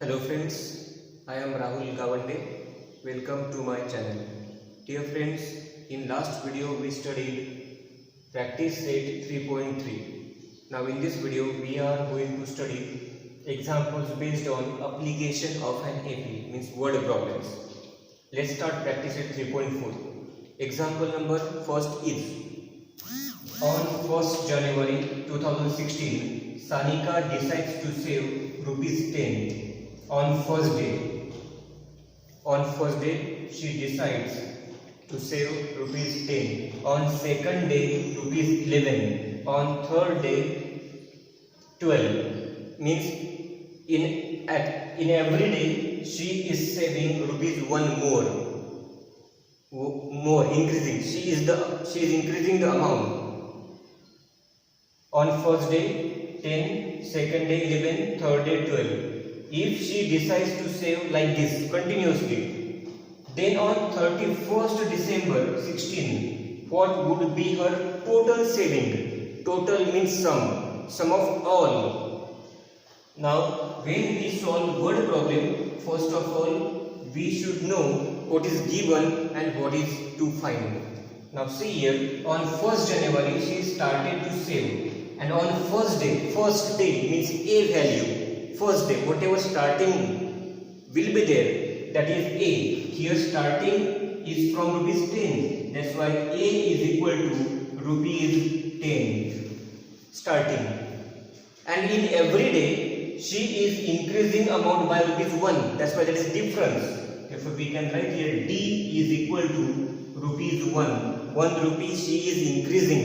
Hello friends, I am Rahul Gawande. Welcome to my channel. Dear friends, in last video we studied practice set 3.3. Now in this video we are going to study examples based on application of an AP, means word problems. Let's start practice set 3.4. Example number first is on 1st January 2016, Sanika decides to save rupees 10 on first day. On first day, she decides to save rupees 10. On second day, rupees 11. On third day, 12. Means in every day, she is saving rupees 1 more increasing. She is increasing the amount. On first day 10, second day 11, third day 12. If she decides to save like this continuously, then on 31st December 16, what would be her total saving? Total means sum of all. Now, when we solve word problem, first of all, we should know what is given and what is to find. Now, see here, on 1st January, she started to save. And on first day means a value. First day, whatever starting will be there, that is a. Here starting is from rupees 10. That's why a is equal to rupees 10 starting. And in every day, she is increasing amount by rupees 1. That's why that is difference. Therefore, we can write here D is equal to rupees 1. 1 rupee she is increasing.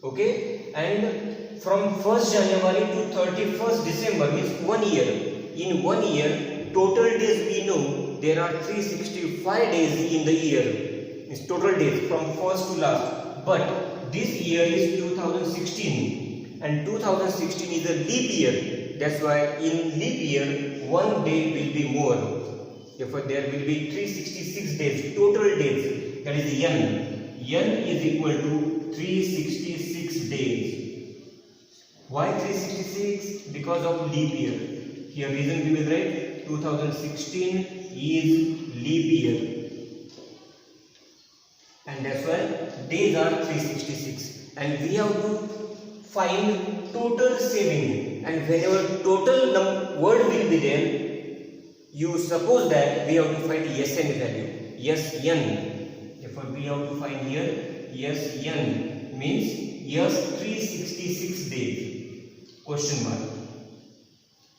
Okay. And from 1st January to 31st December means 1 year. In 1 year, total days we know there are 365 days in the year. Means total days from first to last. But this year is 2016 and 2016 is a leap year. That's why in leap year, 1 day will be more. Therefore, there will be 366 days, total days. That is N. N is equal to 366 days. Why 366? Because of leap year. Here reason we will write 2016 is leap year. And that's why days are 366. And we have to find total saving. And whenever total word will be there, you suppose that we have to find Sn value. Sn. Therefore, we have to find here Sn means yes 366 days. Question mark.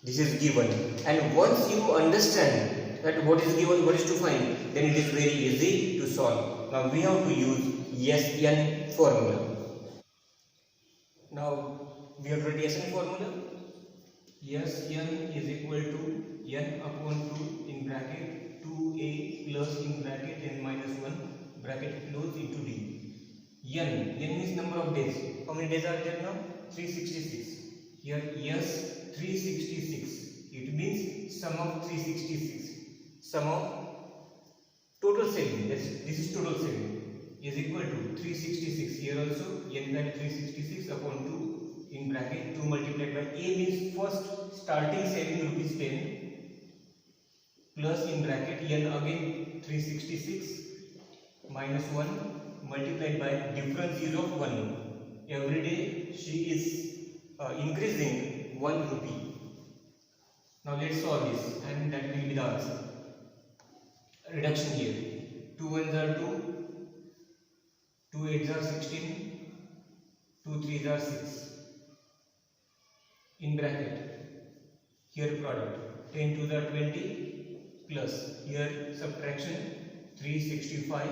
This is given. And once you understand that what is given, what is to find, then it is very easy to solve. Now we have to use Sn formula. Now we have written Sn formula. Sn is equal to n upon 2 in bracket 2a plus in bracket n minus 1 bracket close into d. N means number of days. How many days are there now? 366. Here 366. It means sum of 366. Sum of total saving. This is total saving is equal to 366. Here also n value 366 upon 2 in bracket 2 multiplied by a means first starting saving rupees 10 plus in bracket n again 366 minus 1 multiplied by difference is of 1. Every day she is increasing 1 rupee. Now let's solve this and that will be the answer. Reduction here. 2 1s are 2, 2 8s are 16, 2 3s are 6. In bracket, here product 10 2s are 20 plus here subtraction 365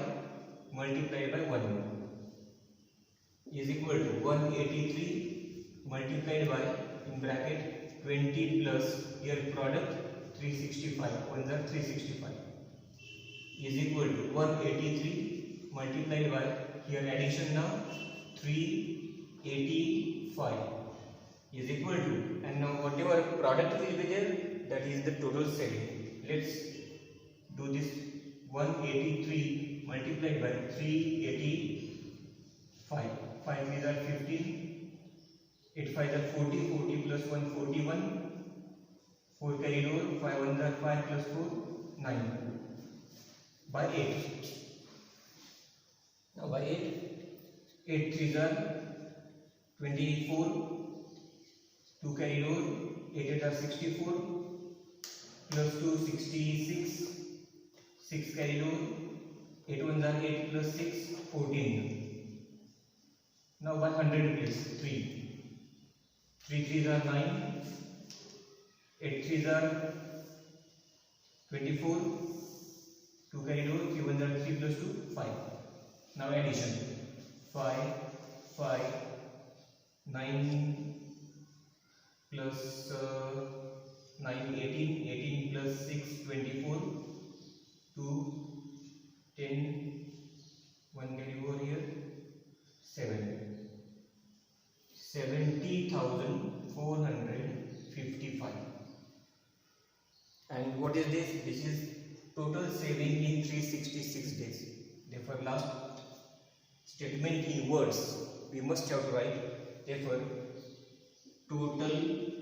multiplied by 1 is equal to 183 multiplied by in bracket 20 plus here product 365 1s are 365 is equal to 183 multiplied by here addition now 385 is equal to, and now whatever product will be there, that is the total saving. Let's do this. 183 multiplied by 385. 5 is 15, 8 5 is 40, 40 plus 1 41, 4 carried over, 5 1s are 5 plus 4, 9 by 8. Now by 8, 8 3s are 24, 2 carried over, 8 8 are 64, plus 2 66, 6 carried over, 8 1s are 8 plus 6, 14. Now by 100 place, 3. 3 3s are 9, 8 3s are 24, 2 carried over, 3 1s are 3 plus 2, 5. Now addition, 5, 5, 9 plus 9, 18, 18 plus 6, 24, 2, 10, 1 carry over here, 7. 70,455. And what is this? This is total saving in 366 days. Therefore, last statement in words we must have to write. Therefore, total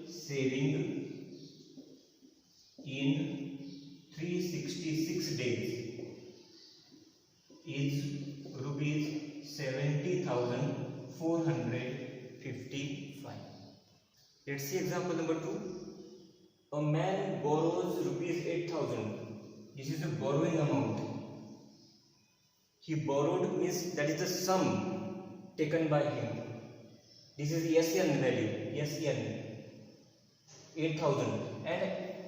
saving in 366 days is rupees 70,455. Let's see example number 2. A man borrows rupees 8,000. This is the borrowing amount. He borrowed means that is the sum taken by him. This is SN value, SN 8,000, and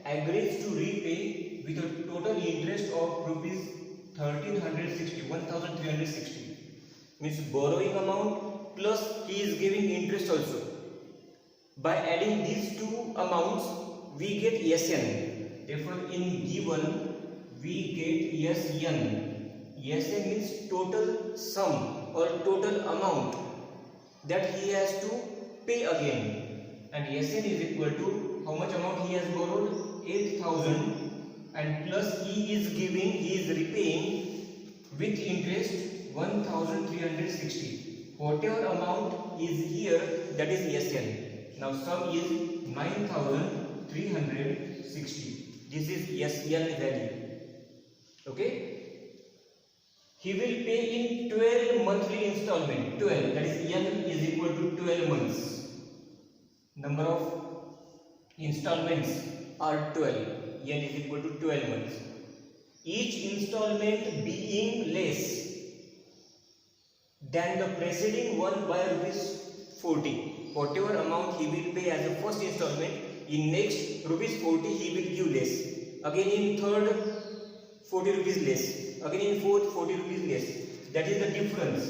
agrees to repay with a total interest of rupees 1360. Means borrowing amount plus he is giving interest also. By adding these two amounts we get SN. Therefore in given we get SN. SN means total sum or total amount that he has to pay again, and SN is equal to how much amount he has borrowed, 8,000, and plus he is repaying with interest 1,360. Whatever amount is here, that is SN. Now sum is 9,360. This is SN value. Okay. He will pay in 12 monthly installment. 12, that is N is equal to 12 months. Number of installments are 12. N is equal to 12 months. Each installment being less than the preceding one by rupees 40. Whatever amount he will pay as a first installment, in next rupees 40 he will give less. Again in third 40 rupees less. Again in fourth 40 rupees less. That is the difference.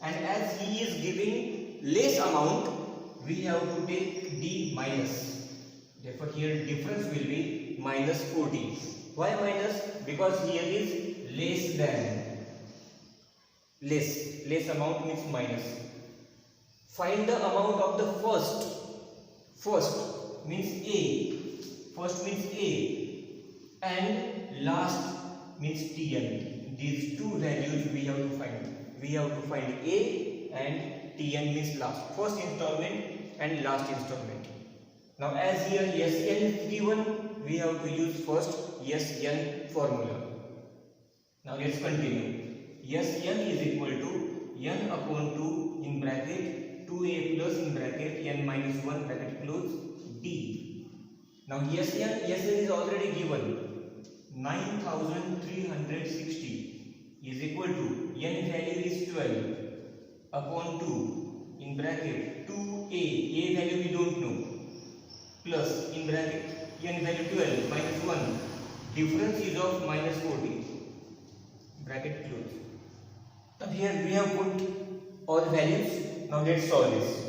And as he is giving less amount, we have to take D minus. Therefore here difference will be minus 40. Why minus? Because here is less than. Less amount means minus. Find the amount of the first. First means A. First means A. And last means TN. These two values we have to find. We have to find A and TN means last. First installment and last installment. Now as here SN is given, we have to use first SN formula. Now let's continue. SN is equal to N upon 2 in bracket 2A plus in bracket N minus 1 bracket close D. Now SN is already given. 9,360 is equal to N value is 12 upon 2 in bracket 2A, A value we don't know, plus in bracket N value 12 minus 1, difference is of minus 40, bracket close. Now here we have put all values. Now let's solve this.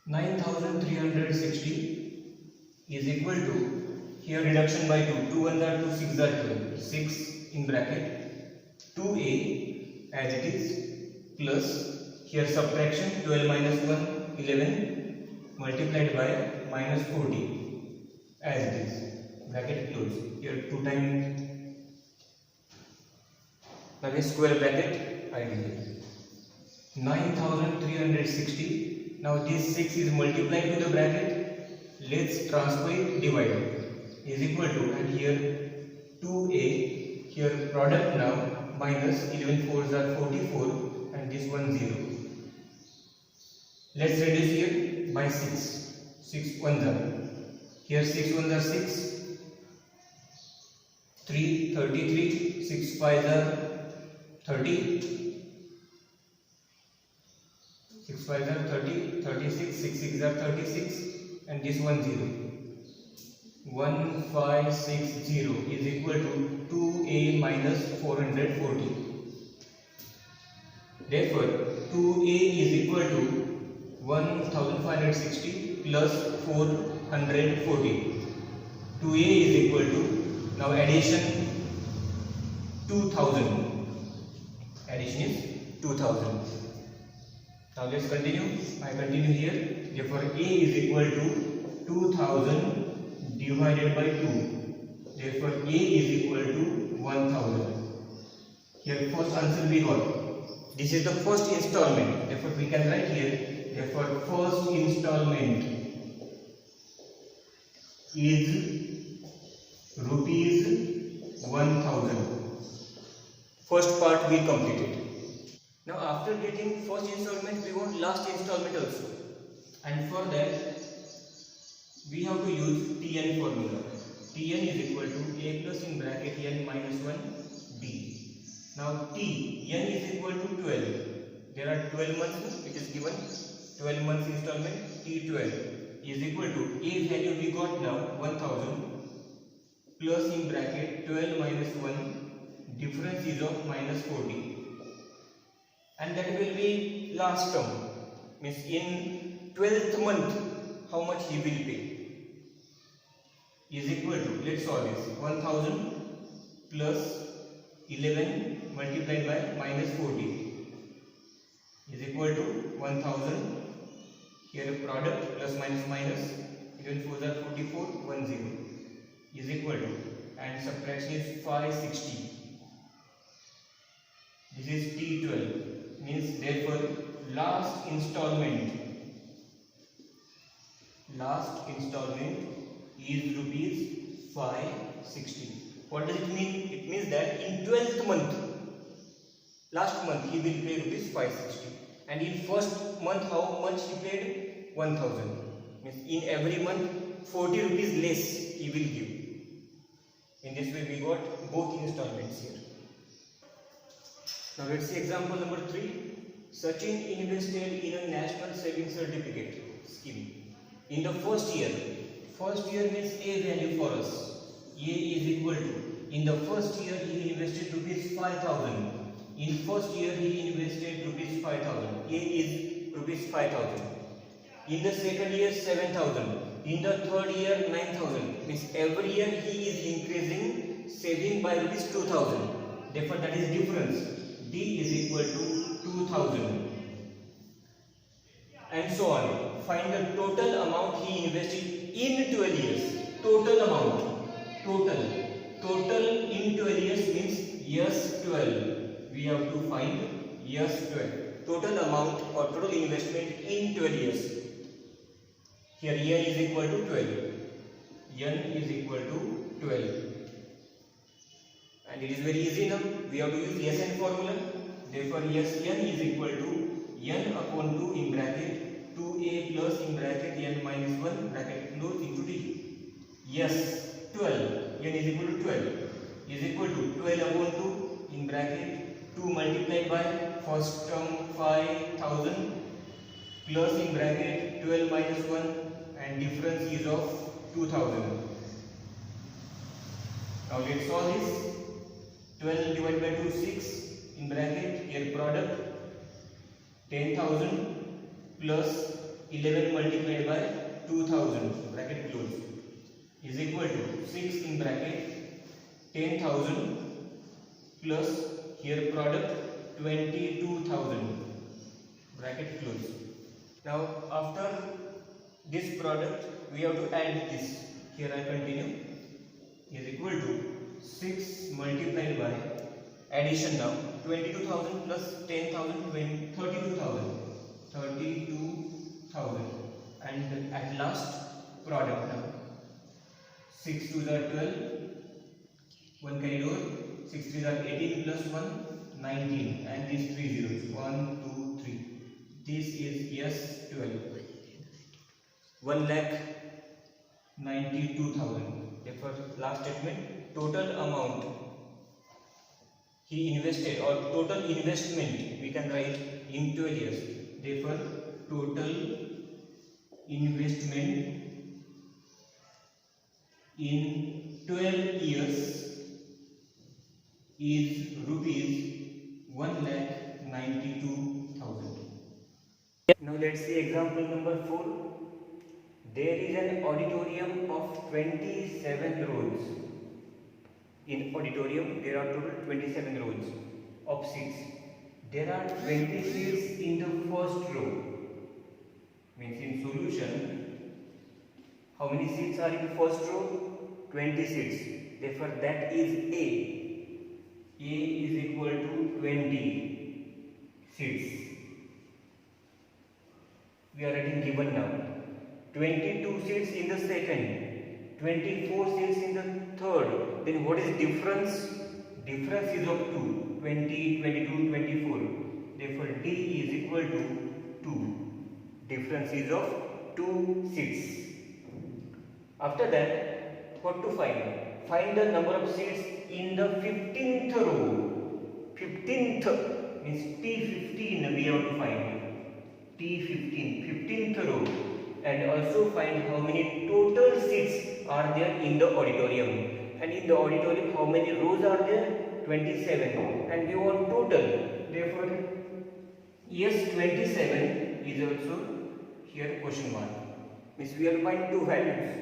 9,360 is equal to, here reduction by 2, 2 1s are 2, 6 are 12, 6 in bracket 2A as it is, plus here subtraction 12 minus 1 11 multiplied by minus 40 as it is, bracket close. Here 2 times, now in square bracket I will get 9,360. Now this 6 is multiplied to the bracket, let's transfer it, divide it, is equal to, and here 2a, here product now, minus 11 4s are 44 and this one 0. Let's reduce here by 6. 6 1s are, here 6 1s are 6, 3 33, 6 5s are 30, 6 5s are 30, 36, 6 6s are 36, and this one 0. 1560 is equal to 2a minus 440. Therefore 2a is equal to 1560 plus 440. 2a is equal to, now addition 2000. Addition is 2000. Now let's continue. I continue here. Therefore a is equal to 2000 divided by 2. Therefore a is equal to 1000. Here first answer we got. This is the first installment. Therefore we can write here. Therefore first installment is rupees 1000. First part we completed. Now after getting first installment, we want last installment also, and for that we have to use Tn formula. Tn is equal to a plus in bracket n minus 1 b. Now Tn is equal to 12. There are 12 months, it is given 12 months installment. T12 is equal to, a value we got now 1000 plus in bracket 12 minus 1, difference is of minus 40, and that will be last term, means in 12th month how much he will pay, is equal to, let's solve this, 1000 plus 11 multiplied by minus 40 is equal to 1000. Here product plus minus minus, 11 4s are 44, 10 is equal to, and subtraction is 560. This is T12, means therefore last installment is rupees 560. What does it mean? It means that in 12th month, last month he will pay rupees 560, and in first month how much he paid? 1000. Means in every month 40 rupees less he will give. In this way we got both installments here. Now let's see example number 3. Sachin invested in a national savings certificate scheme. In the first year means a value for us. A is equal to, in the first year he invested rupees 5000. In first year he invested rupees 5000. A is rupees 5000. In the second year 7000. In the third year 9000. Means every year he is increasing saving by rupees 2000. Therefore that is difference. D is equal to 2000, and so on. Find the total amount he invested in 12 years. Total amount. Total in 12 years means years 12. We have to find years 12. Total amount or total investment in 12 years. Here n is equal to 12. N is equal to 12. And it is very easy now. We have to use Sn formula. Therefore Sn is equal to n upon 2 in bracket 2a plus in bracket n minus 1 bracket close into d. Yes, 12. N is equal to 12 is equal to 12 upon 2 in bracket 2 multiplied by first term 5000 plus in bracket 12 minus 1, and difference is of 2000. Now let's solve this. 12 divided by 2 6 in bracket, here product 10,000 plus 11 multiplied by 2000 bracket close is equal to 6 in bracket 10,000 plus here product 22,000 bracket close. Now after this product we have to add this. Here I continue, is equal to 6 multiplied by addition now 22,000 plus 10,000 32,000 and at last product now. 6 2s are 12, 1 carried over, 6 3s are 18 plus 1, 19, and these 3 zeros, 1 2 3. This is yes 12. 1,92,000. Therefore, last statement, total amount he invested or total investment we can write in 12 years. Therefore, total investment in 12 years is rupees 1,92,000. Now let's see example number 4. There is an auditorium of 27 rows. In auditorium there are total 27 rows of seats. There are 20 seats in the first row. Means in solution, how many seats are in the first row? 20 seats. Therefore that is A. A is equal to 20 seats. We are writing given now. 22 seats in the second, 24 seats in the third. Then what is difference? Difference is of 2. 20, 22, 24. Therefore D is equal to 2. Difference is of 2 seats. After that, what to find? Find the number of seats in the 15th row. 15th means T15 we have to find. T15, 15th row. And also find how many total seats are there in the auditorium. And in the auditorium how many rows are there? 27. And we want total. Therefore, yes 27 is also here question mark. Means we will find two values.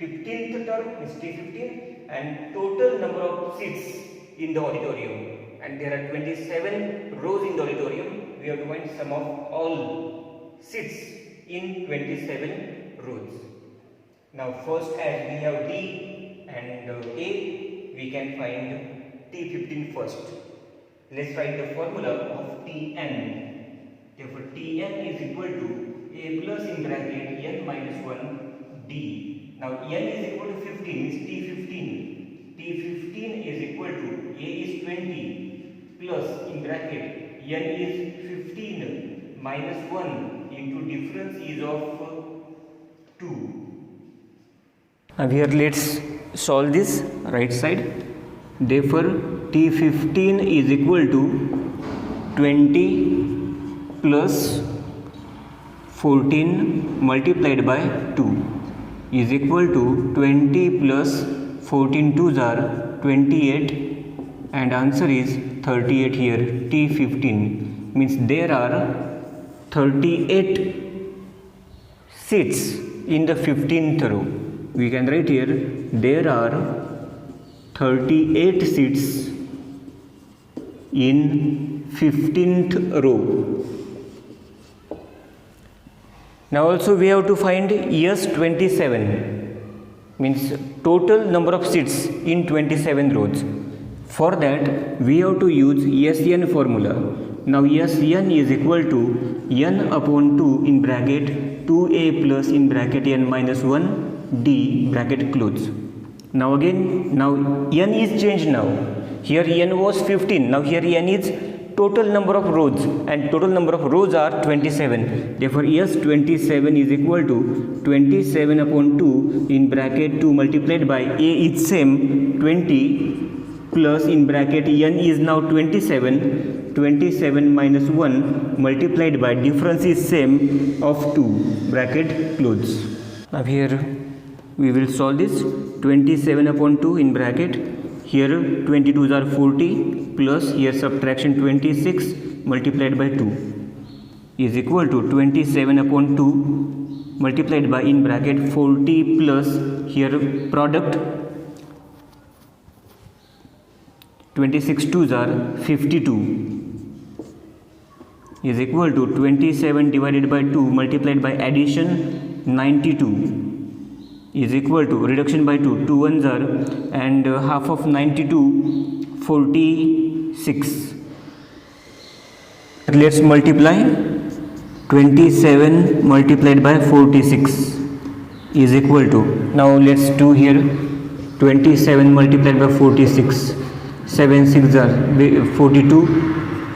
15th term is T15 and total number of seats in the auditorium. And there are 27 rows in the auditorium. We have to find sum of all seats in 27 rows. Now first, as we have D and A, we can find T15 first. Let's write the formula of Tn. Therefore Tn is equal to A plus in bracket n minus 1 D. Now n is equal to 15 means T15. T15 is equal to A is 20 plus in bracket n is 15 minus 1 into difference is of 2. Now here let's solve this right side. Therefore T15 is equal to 20 plus 14 multiplied by 2 is equal to 20 plus 14 2s are 28 and answer is 38 here. T15 means there are 38 seats in the 15th row. We can write here there are 38 seats in 15th row. Now also we have to find S27 means total number of seats in 27 rows. For that we have to use Sn formula. Now Sn is equal to n upon 2 in bracket 2a plus in bracket n minus 1 d bracket close. Now again, now n is changed now. Here n was 15. Now here n is total number of rows and total number of rows are 27. Therefore S27 is equal to 27 upon 2 in bracket 2 multiplied by a is same 20 plus in bracket n is now 27. 27 minus 1 multiplied by difference is same of 2 bracket close. Now here we will solve this. 27 upon 2 in bracket, here 22s are 40 plus here subtraction 26 multiplied by 2 is equal to 27 upon 2 multiplied by in bracket 40 plus here product 26 2s are 52 is equal to 27 divided by 2 multiplied by addition 92 is equal to reduction by 2, 2 ones are and half of 92 46. Let's multiply 27 multiplied by 46 is equal to, now let's do here 27 multiplied by 46, 7 6 are 42,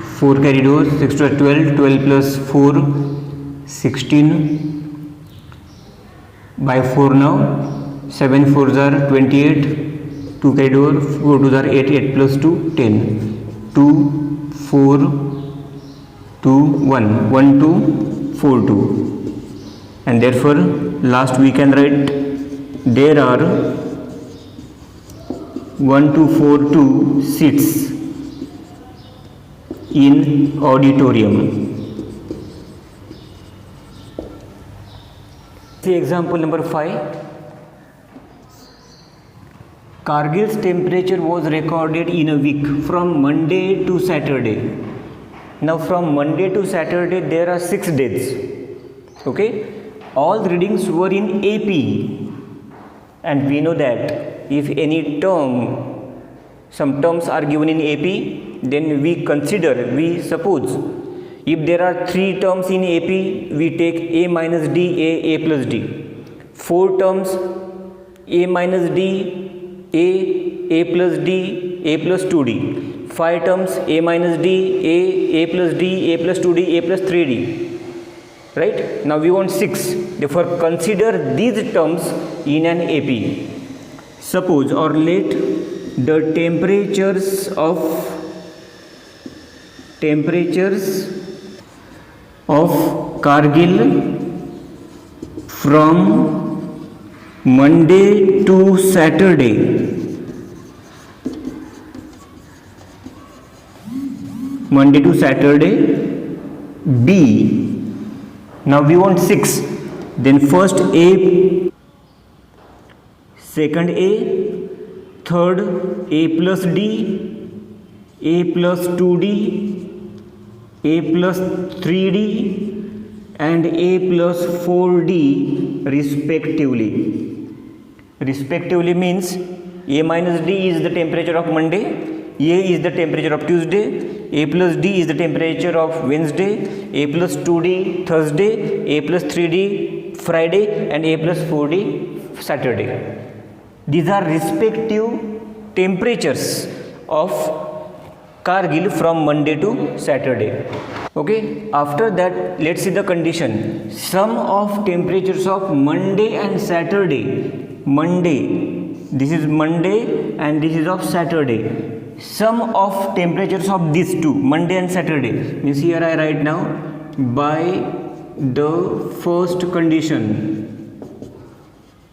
4 carried over, 6 to 12, 12 plus 4 16 by 4 now, 7 4s are 28, 2 carried over, 4 2s are 8, 8 plus 2 10, 2 4 2 1, 1 2 4 2, and therefore last we can write there are 1 2 4 2 seats in auditorium. See example number 5. Kargil's temperature was recorded in a week from Monday to Saturday. Now from Monday to Saturday there are 6 days. Okay, all readings were in AP, and we know that if any term, some terms are given in AP, then we suppose if there are 3 terms in AP, we take A minus D, A plus D. 4 terms, A minus D, A plus D, A plus 2D. 5 terms, A minus D, A plus D, A plus 2D, A plus 3D. Right? Now we want 6. Therefore consider these terms in an AP. Suppose or let the temperatures of Kargil from Monday to Saturday B. Now we want 6. Then first A, second A, third A plus D, A plus 2D, A plus 3D, and A plus 4D respectively. Respectively means A minus D is the temperature of Monday, A is the temperature of Tuesday, A plus D is the temperature of Wednesday, A plus 2D Thursday, A plus 3D Friday, and A plus 4D Saturday. These are respective temperatures of Kargil from Monday to Saturday. Okay, after that let's see the condition. Sum of temperatures of Monday and Saturday. Monday, this is Monday and this is of Saturday. Sum of temperatures of these two, Monday and Saturday, means here I write now by the first condition.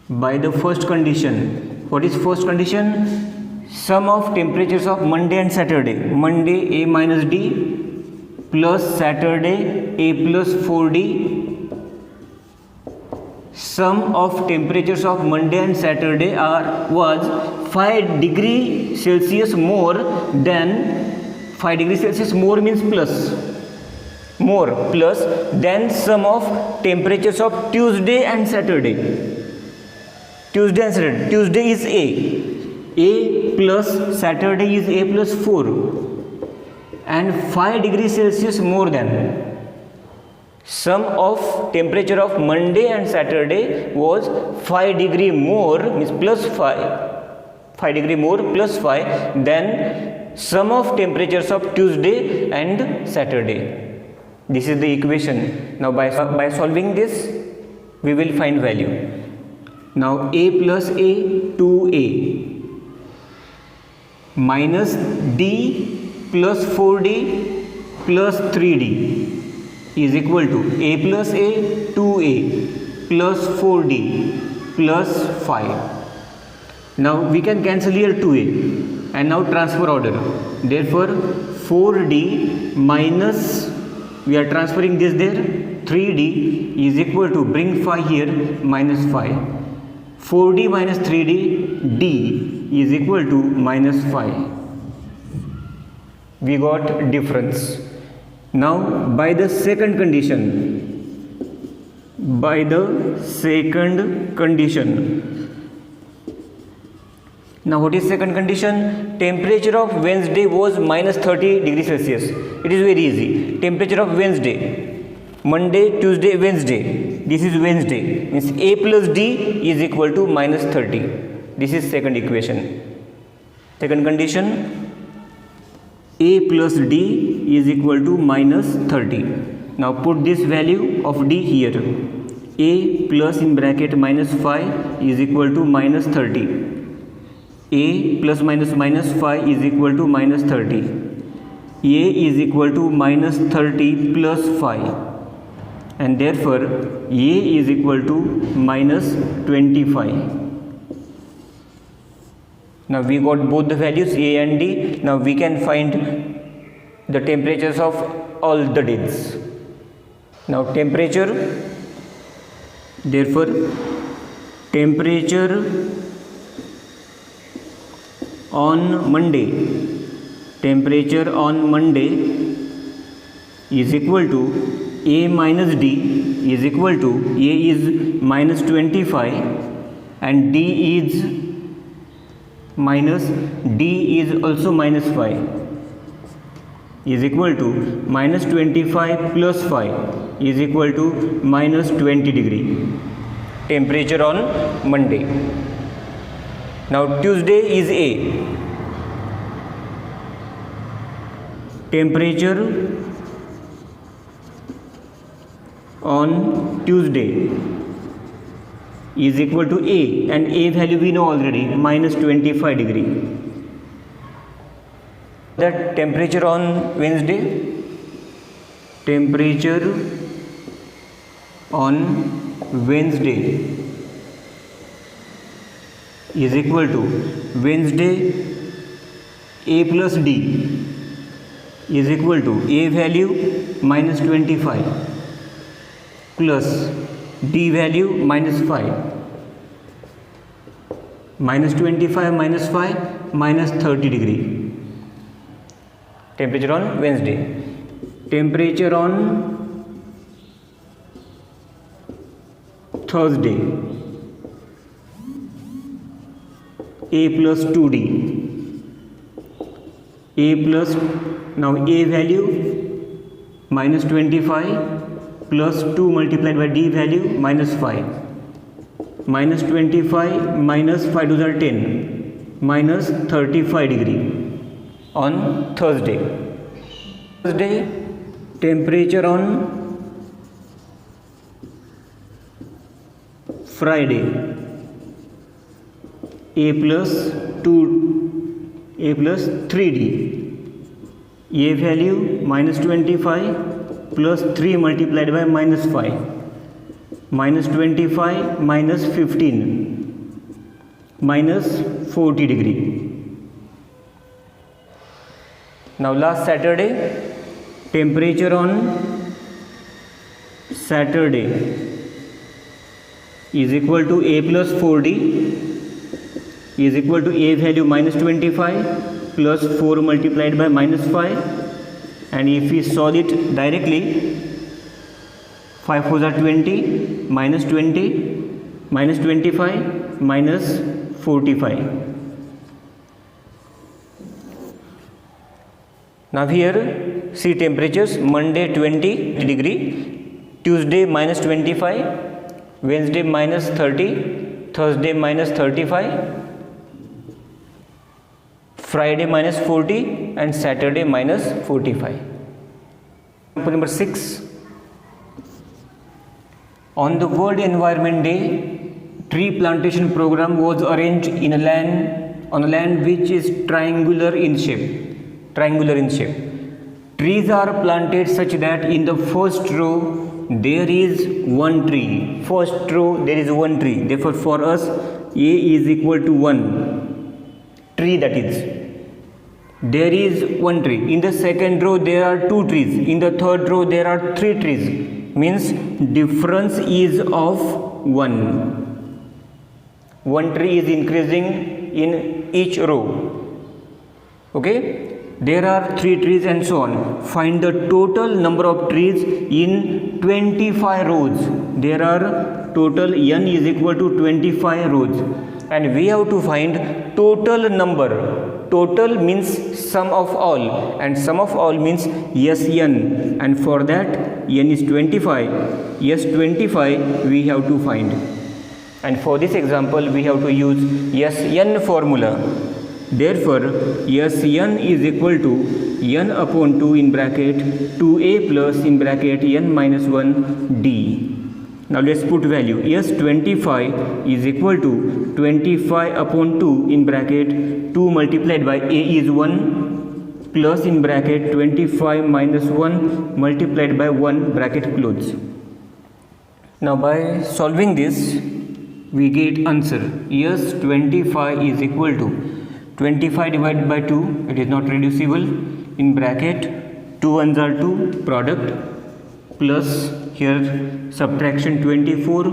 What is first condition? Sum of temperatures of Monday and Saturday. Monday A minus D plus Saturday A plus 4D. Sum of temperatures of Monday and Saturday was 5 degree Celsius more than 5 degree Celsius more means plus than sum of temperatures of Tuesday and Saturday. Tuesday is A plus Saturday is A plus 4, and 5 degree Celsius more than. Sum of temperature of Monday and Saturday was 5 degree more means plus 5 degree more plus 5 than sum of temperatures of Tuesday and Saturday. This is the equation. Now by solving this we will find value. Now A plus A 2A minus D plus 4D plus 3D is equal to A plus A 2A plus 4D plus 5. Now we can cancel here 2A and now transfer order. Therefore 4D minus, we are transferring this there, 3D is equal to, bring 5 here, minus 5. 4D minus 3D, D is equal to minus 5. We got difference. Now by the second condition, now what is second condition? Temperature of Wednesday was minus 30 degrees Celsius. It is very easy. Temperature of Wednesday, Monday, Tuesday, Wednesday, this is Wednesday, means A plus D is equal to minus 30. This is second equation. Second condition, A plus D is equal to minus 30. Now put this value of D here. A plus in bracket minus 5 is equal to minus 30. A plus minus minus 5 is equal to minus 30. A is equal to minus 30 plus 5, and therefore A is equal to minus 25. Now we got both the values A and D. Now we can find the temperatures of all the days. Now temperature, therefore temperature on Monday, temperature on Monday is equal to A minus D is equal to A is minus 25 and D is minus, D is also minus 5 is equal to minus 25 plus 5 is equal to minus 20 degree. Temperature on Monday. Now Tuesday is A. Temperature on Tuesday is equal to A, and A value we know already, minus 25 degree. The temperature on Wednesday, temperature on Wednesday is equal to Wednesday A plus D is equal to A value minus 25 plus D value minus 5. Minus 25 minus 5 minus 30 degree. Temperature on Wednesday. Temperature on Thursday, A plus 2D. A plus, now A value minus 25 plus 2 multiplied by D value minus 5. Minus 25 minus 5 to the 10, minus 35 degree on Thursday. Thursday, temperature on Friday, A plus 3D. A value minus 25 plus 3 multiplied by minus 5. Minus 25 minus 15 minus 40 degree. Now last Saturday, temperature on Saturday is equal to A plus 4D is equal to A value minus 25 plus 4 multiplied by minus 5, and if we solve it directly, 5 4s are 20, minus 20, minus 25, minus 45. Now here see temperatures: Monday 20 degree, Tuesday minus 25, Wednesday minus 30, Thursday minus 35, Friday minus 40, and Saturday minus 45. Example number 6. On the World Environment Day, tree plantation program was arranged in on a land which is triangular in shape. Trees are planted such that in the first row there is one tree. First row there is one tree. Therefore, for us A is equal to 1 tree, that is. There is one tree. In the second row there are 2 trees. In the third row there are 3 trees. Means difference is of 1. One tree is increasing in each row. Okay, there are 3 trees and so on. Find the total number of trees in 25 rows. There are total n is equal to 25 rows, and we have to find total number total means sum of all, and sum of all means Sn, and for that n is 25. S25 we have to find, and for this example we have to use Sn formula. Therefore Sn is equal to n upon 2 in bracket 2a plus in bracket n minus 1 d. Now let's put value. S25 is equal to 25 upon 2 in bracket 2 multiplied by a is 1 plus in bracket 25 minus 1 multiplied by 1 bracket close. Now by solving this we get answer. S25 is equal to 25 divided by 2, it is not reducible, in bracket 2 ones are 2 product plus here subtraction 24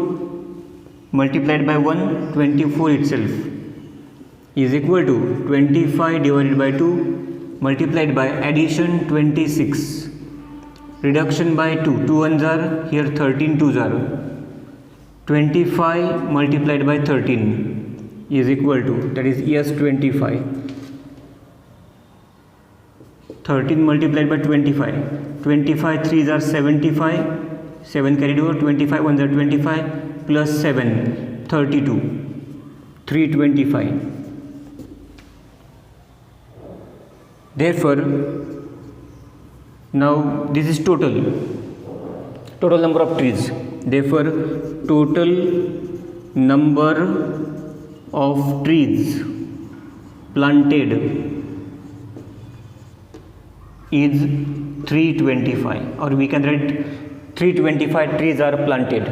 multiplied by 1 24 itself is equal to 25 divided by 2 multiplied by addition 26 reduction by 2 2 ones are here 13 2s are 25 multiplied by 13 is equal to, that is S25. 13 multiplied by 25, 25 3s are 75, 7 carried over, 25 1s are 25 plus 7 32, 325. Therefore now this is total number of trees. Therefore total number of trees planted is 325, or we can write 325 trees are planted.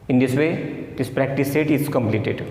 In this way this practice set is completed.